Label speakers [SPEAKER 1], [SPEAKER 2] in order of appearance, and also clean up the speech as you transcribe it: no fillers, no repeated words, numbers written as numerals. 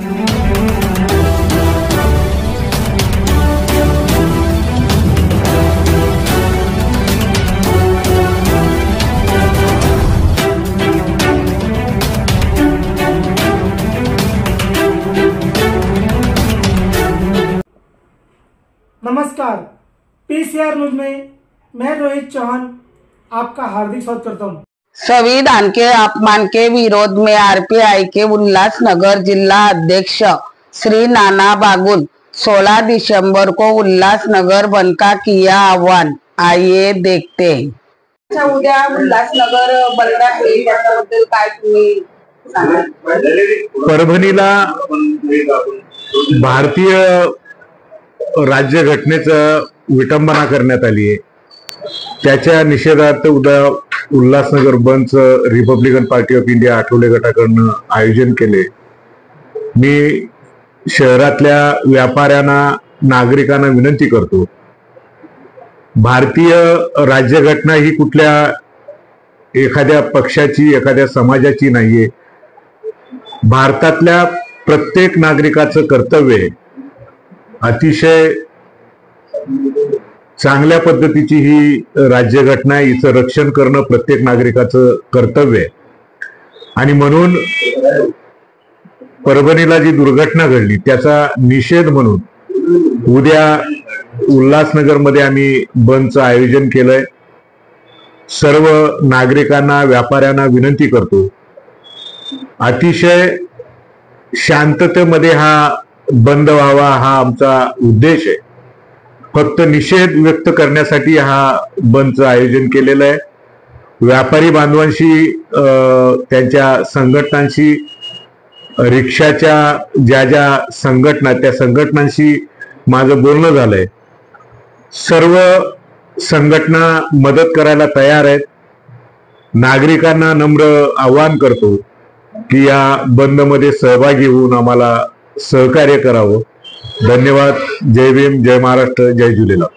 [SPEAKER 1] नमस्कार, PCR news में मैं रोहित चौहान आपका हार्दिक स्वागत करता हूँ।
[SPEAKER 2] संविधान के अपमान के विरोध में आरपीआई के उल्लासनगर जिला अध्यक्ष श्री नाना बागुल 16 दिसंबर को उल्लासनगर बंद का किया आह्वान। आइए देखते हैं। उद्या उल्लासनगर बंद आहे, त्याबद्दल काय तुम्ही सांगा?
[SPEAKER 3] परभणीला भारतीय राज्यघटनेचं विटंबना करण्यात आली आहे। त्याच्या निषेधार्थ उद्या उल्हासनगर बंदचं Republican party of India Athawale गटाकडून आयोजन केले। मी शहरातल्या व्यापाऱ्यांना नागरिकांना विनंती करतो, भारतीय राज्यघटना ही कुठल्या एखाद्या पक्षाची एखाद्या समाजाची नाहीये। भारतातल्या प्रत्येक नागरिकाचं कर्तव्य आहे अतिशय चांगल्या पद्धतीची ही राज्यघटना आहे, हिचं रक्षण करणं प्रत्येक नागरिकाचं कर्तव्य आहे। आणि म्हणून परभणीला जी दुर्घटना घडली त्याचा निषेध म्हणून उद्या उल्हासनगरमध्ये आम्ही बंदचं आयोजन केलंय। सर्व नागरिकांना व्यापाऱ्यांना विनंती करतो, अतिशय शांततेमध्ये हा बंद व्हावा हा आमचा उद्देश आहे। फक्त निषेध व्यक्त करण्यासाठी हा बंदचं आयोजन केलेलं आहे। व्यापारी बांधवांशी त्यांच्या संघटनांशी रिक्षाच्या ज्या ज्या संघटना त्या संघटनांशी माझं बोलणं झालंय। सर्व संघटना मदत करायला तयार आहेत। नागरिकांना नम्र आवाहन करतो की या बंदमध्ये सहभागी होऊन आम्हाला सहकार्य करावं। धन्यवाद। जय भीम, जय महाराष्ट्र, जय झूलेलाल।